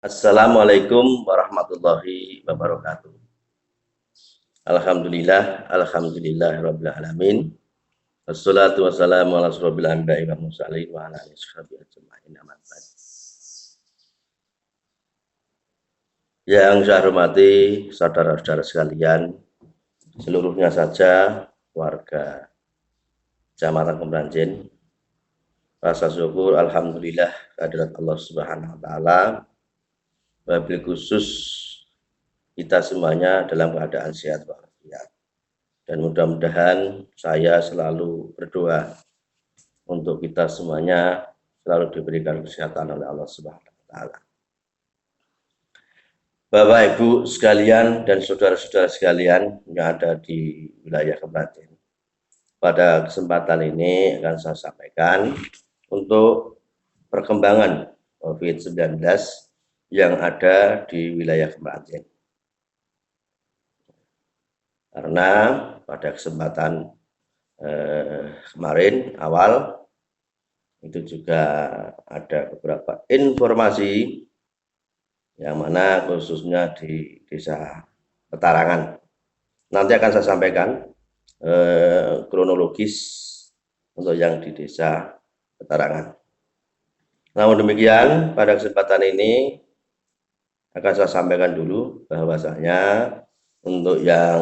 Assalamualaikum warahmatullahi wabarakatuh. Alhamdulillah rabbil alamin. Wassalatu wassalamu ala asrofil anbiya'i wal mursalin wa ala alihi washabihi ajma'in amma ba'd. Yang saya hormati saudara-saudara sekalian, seluruhnya saja warga Kecamatan Kemranjen, rasa syukur alhamdulillah kehadirat Allah Subhanahu wa taala, wabil khusus kita semuanya dalam keadaan sehat walafiat. Dan mudah-mudahan saya selalu berdoa untuk kita semuanya selalu diberikan kesehatan oleh Allah Subhanahu wa taala. Bapak Ibu sekalian dan saudara-saudara sekalian yang ada di wilayah Kemranjen. Pada kesempatan ini akan saya sampaikan untuk perkembangan COVID-19 yang ada di wilayah Kemranjen. Karena pada kesempatan kemarin awal itu juga ada beberapa informasi yang mana khususnya di Desa Petarangan. Nanti akan saya sampaikan kronologis untuk yang di Desa Petarangan. Namun demikian, pada kesempatan ini akan saya sampaikan dulu bahwasanya untuk yang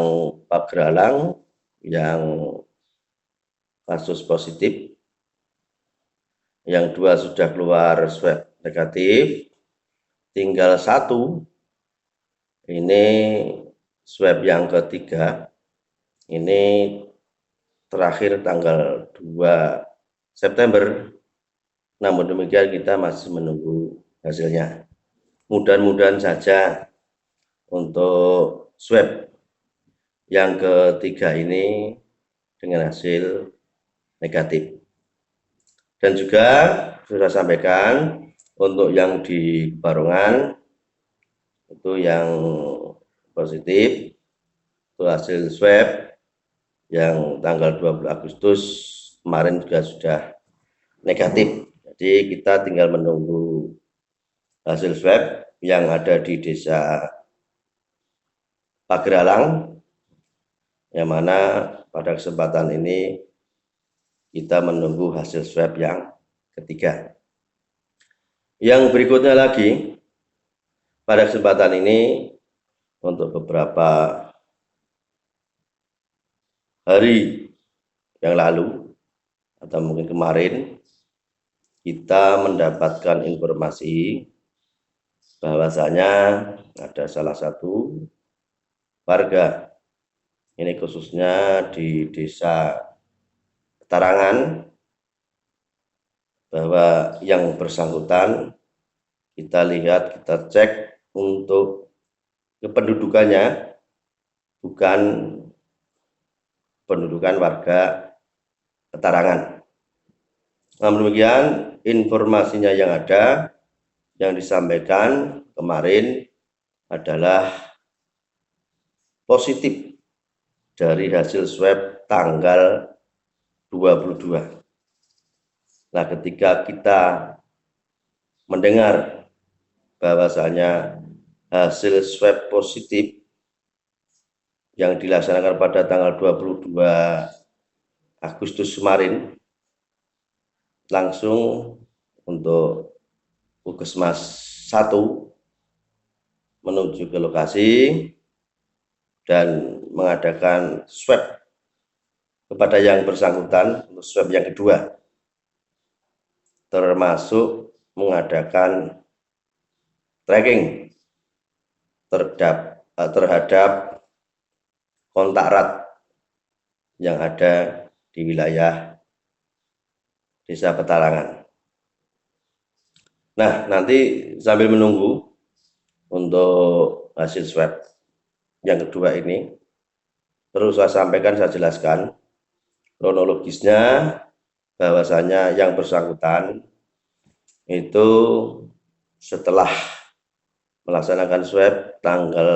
Pagralang yang kasus positif, yang 2 sudah keluar swab negatif, tinggal 1 ini swab yang ketiga ini terakhir tanggal 2 September. Namun demikian kita masih menunggu hasilnya. Mudah-mudahan saja untuk swab yang ketiga ini dengan hasil negatif. Dan juga sudah sampaikan untuk yang di Barongan itu yang positif itu hasil swab yang tanggal 20 Agustus kemarin juga sudah negatif. Jadi kita tinggal menunggu hasil swab yang ada di Desa Pagralang, yang mana pada kesempatan ini kita menunggu hasil swab yang ketiga. Yang berikutnya lagi, pada kesempatan ini untuk beberapa hari yang lalu atau mungkin kemarin kita mendapatkan informasi bahwasanya ada salah satu warga, ini khususnya di Desa Petarangan, bahwa yang bersangkutan kita lihat, kita cek untuk kependudukannya bukan pendudukan warga Petarangan. Namun demikian informasinya yang ada, yang disampaikan kemarin adalah positif dari hasil swab tanggal 22. Nah, ketika kita mendengar bahwasanya hasil swab positif yang dilaksanakan pada tanggal 22 Agustus kemarin, langsung untuk Puskesmas 1 menuju ke lokasi dan mengadakan swab kepada yang bersangkutan untuk swab yang kedua, termasuk mengadakan tracking terhadap kontak erat yang ada di wilayah Desa Petarangan. Nah, nanti sambil menunggu untuk hasil swab yang kedua ini, perlu saya sampaikan, saya jelaskan kronologisnya, bahwasanya yang bersangkutan itu setelah melaksanakan swab tanggal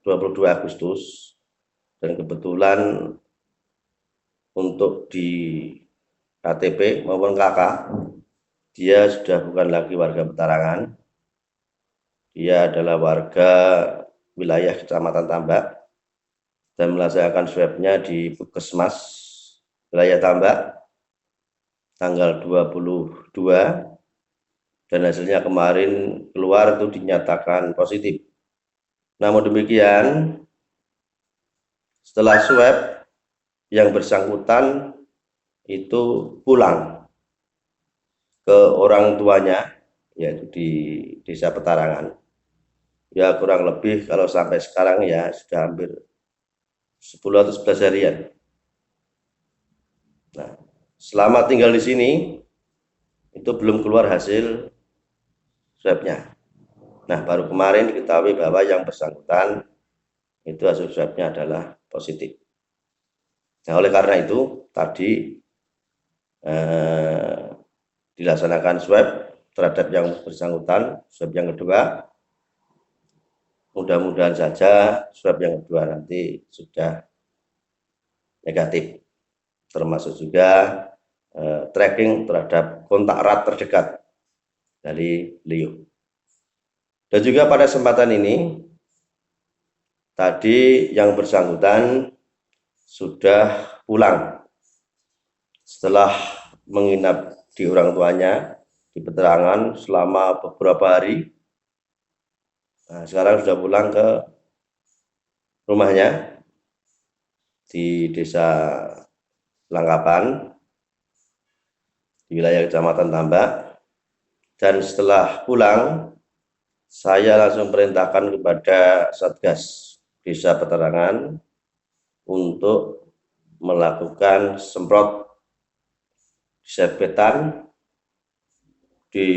22 Agustus dan kebetulan untuk di KTP maupun KK dia sudah bukan lagi warga Petarangan, Dia adalah warga wilayah Kecamatan Tambak dan melaksanakan swabnya di Puskesmas wilayah Tambak tanggal 22 dan hasilnya kemarin keluar itu dinyatakan positif. Namun demikian, setelah swab yang bersangkutan itu pulang ke orang tuanya, yaitu di Desa Petarangan. Ya kurang lebih kalau sampai sekarang ya sudah hampir 10 atau 11 harian. Nah, selama tinggal di sini itu belum keluar hasil swabnya. Nah, baru kemarin diketahui bahwa yang bersangkutan itu hasil swabnya adalah positif. Nah, oleh karena itu tadi dilaksanakan swab terhadap yang bersangkutan, swab yang kedua. Mudah-mudahan saja swab yang kedua nanti sudah negatif, termasuk juga tracking terhadap kontak erat terdekat dari beliau. Dan juga pada kesempatan ini, tadi yang bersangkutan sudah pulang setelah menginap di orang tuanya di Petarangan selama beberapa hari. Nah, sekarang sudah pulang ke rumahnya di Desa Langkapan di wilayah Kecamatan Tambak. Dan setelah pulang, saya langsung perintahkan kepada Satgas Desa Petarangan untuk melakukan semprot disinfektan di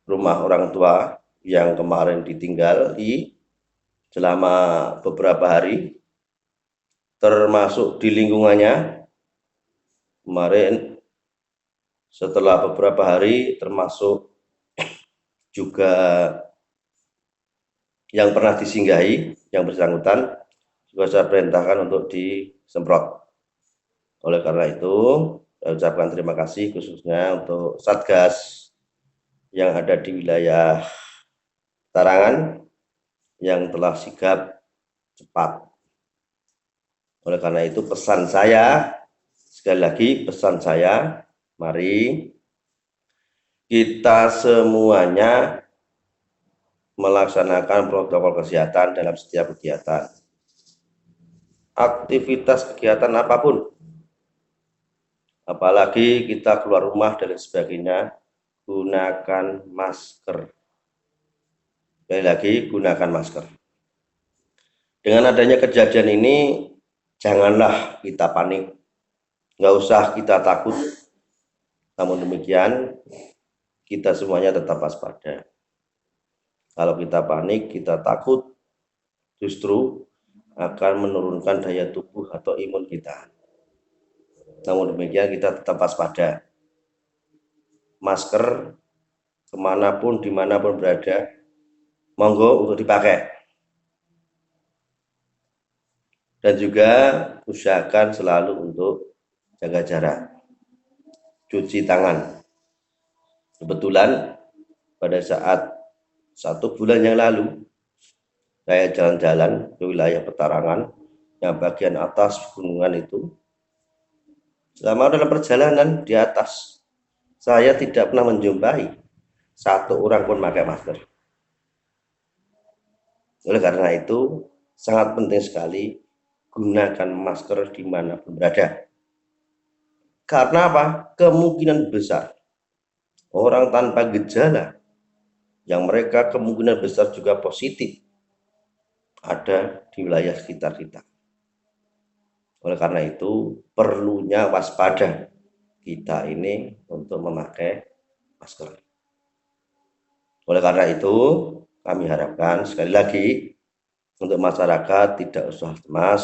rumah orang tua yang kemarin ditinggali selama beberapa hari, termasuk di lingkungannya. Kemarin setelah beberapa hari, termasuk juga yang pernah disinggahi yang bersangkutan, juga saya perintahkan untuk disemprot. Oleh karena itu, saya ucapkan terima kasih khususnya untuk Satgas yang ada di wilayah Tarangan yang telah sigap cepat. Oleh karena itu pesan saya, sekali lagi pesan saya, mari kita semuanya melaksanakan protokol kesehatan dalam setiap kegiatan. Aktivitas kegiatan apapun, apalagi kita keluar rumah dan sebagainya, gunakan masker. Sekali lagi, gunakan masker. Dengan adanya kejadian ini, janganlah kita panik, nggak usah kita takut. Namun demikian, kita semuanya tetap waspada. Kalau kita panik, kita takut, justru akan menurunkan daya tubuh atau imun kita. Namun demikian, kita tetap waspada. Masker kemanapun, dimanapun berada, monggo untuk dipakai. Dan juga usahakan selalu untuk jaga jarak, cuci tangan. Kebetulan pada saat 1 bulan yang lalu, saya jalan-jalan ke wilayah Petarangan, yang bagian atas gunungan itu. Selama dalam perjalanan di atas, saya tidak pernah menjumpai satu orang pun pakai masker. Oleh karena itu, sangat penting sekali gunakan masker dimanapun berada. Karena apa? Kemungkinan besar orang tanpa gejala yang mereka kemungkinan besar juga positif ada di wilayah sekitar kita. Oleh karena itu perlunya waspada kita ini untuk memakai masker. Oleh karena itu kami harapkan sekali lagi untuk masyarakat tidak usah cemas,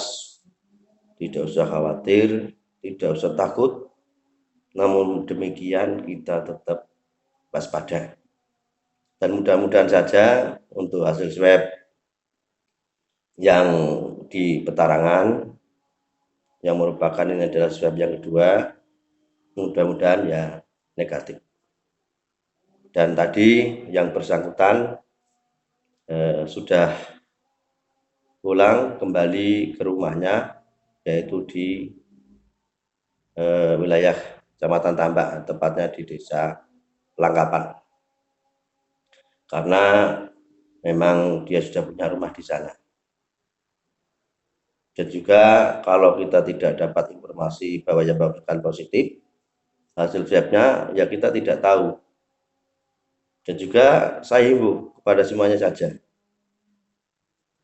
tidak usah khawatir, tidak usah takut. Namun demikian kita tetap waspada. Dan mudah-mudahan saja untuk hasil swab yang di Petarangan, yang merupakan ini adalah swab yang kedua, mudah-mudahan ya negatif. Dan tadi yang bersangkutan sudah pulang kembali ke rumahnya, yaitu di wilayah Kecamatan Tambak, tepatnya di Desa Langkapan. Karena memang dia sudah punya rumah di sana. Dan juga kalau kita tidak dapat informasi bahwa yang bersangkutan positif, hasil swabnya ya kita tidak tahu. Dan juga saya himbau kepada semuanya saja,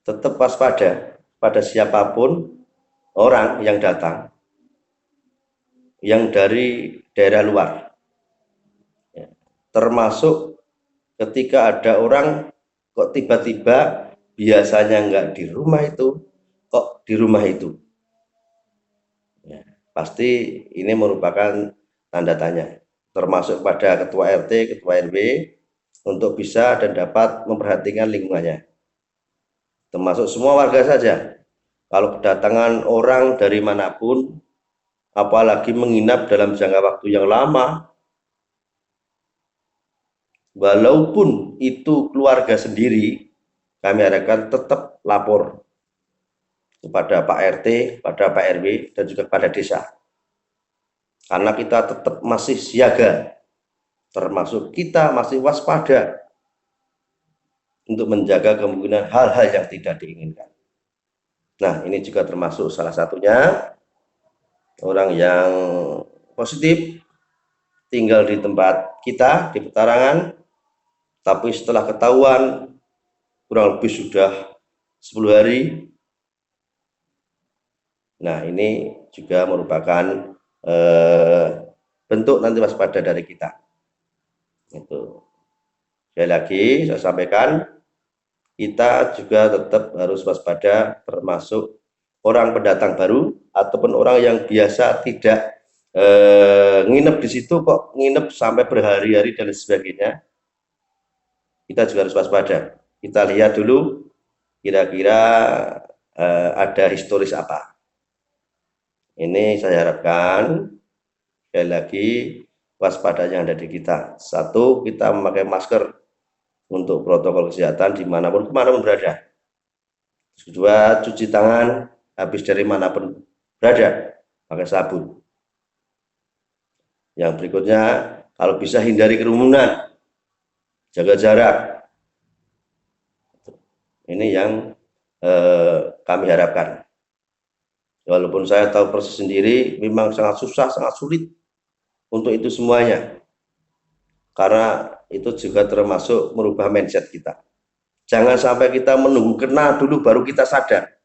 tetap waspada pada siapapun orang yang datang, yang dari daerah luar. Termasuk ketika ada orang kok tiba-tiba biasanya nggak di rumah itu, kok di rumah itu. Ya, pasti ini merupakan tanda tanya, termasuk pada ketua RT, ketua RW, untuk bisa dan dapat memperhatikan lingkungannya. Termasuk semua warga saja. Kalau kedatangan orang dari manapun, apalagi menginap dalam jangka waktu yang lama, walaupun itu keluarga sendiri, kami harapkan tetap lapor kepada Pak RT, pada Pak RW, dan juga pada desa. Karena kita tetap masih siaga, termasuk kita masih waspada untuk menjaga kemungkinan hal-hal yang tidak diinginkan. Nah, ini juga termasuk salah satunya orang yang positif tinggal di tempat kita di petarangan, tapi setelah ketahuan kurang lebih sudah 10 hari. Nah, ini juga merupakan bentuk nanti waspada dari kita. Itu. Sekali lagi saya sampaikan, kita juga tetap harus waspada, termasuk orang pendatang baru ataupun orang yang biasa tidak nginep di situ kok nginep sampai berhari-hari dan sebagainya. Kita juga harus waspada. Kita lihat dulu kira-kira ada historis apa. Ini saya harapkan sekali lagi waspada yang ada di kita. Satu, kita memakai masker untuk protokol kesehatan dimanapun kemanapun berada. Kedua, cuci tangan habis dari manapun berada, pakai sabun. Yang berikutnya, kalau bisa hindari kerumunan, jaga jarak. Ini yang kami harapkan. Walaupun saya tahu proses sendiri, memang sangat susah, sangat sulit untuk itu semuanya. Karena itu juga termasuk merubah mindset kita. Jangan sampai kita menunggu kena dulu baru kita sadar.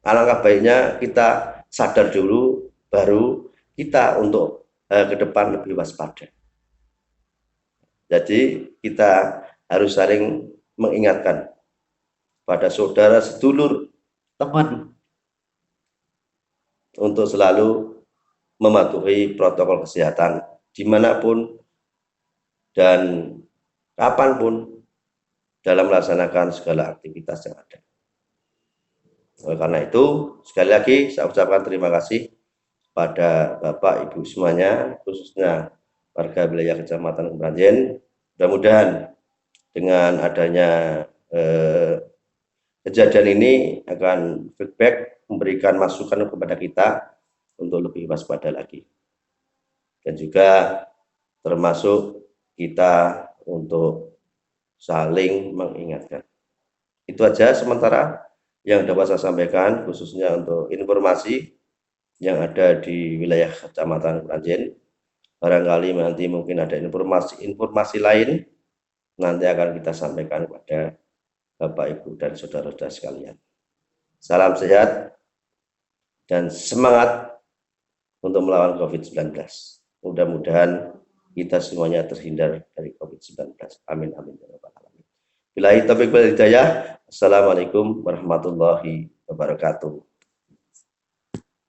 Alangkah baiknya kita sadar dulu, baru kita untuk ke depan lebih waspada. Jadi kita harus saling mengingatkan pada saudara, sedulur, teman, untuk selalu mematuhi protokol kesehatan dimanapun dan kapanpun dalam melaksanakan segala aktivitas yang ada. Oleh karena itu, sekali lagi saya ucapkan terima kasih pada Bapak Ibu semuanya, khususnya warga wilayah Kecamatan Kemranjen. Mudah-mudahan dengan adanya kejadian ini akan feedback, memberikan masukan kepada kita untuk lebih waspada lagi. Dan juga termasuk kita untuk saling mengingatkan. Itu aja sementara yang dapat saya sampaikan, khususnya untuk informasi yang ada di wilayah Kecamatan Kemranjen. Barangkali nanti mungkin ada informasi lain, nanti akan kita sampaikan kepada Bapak, Ibu, dan saudara-saudara sekalian. Salam sehat dan semangat untuk melawan COVID-19. Mudah-mudahan kita semuanya terhindar dari COVID-19. Amin, amin. Billahi taufiq wal hidayah. Assalamualaikum warahmatullahi wabarakatuh.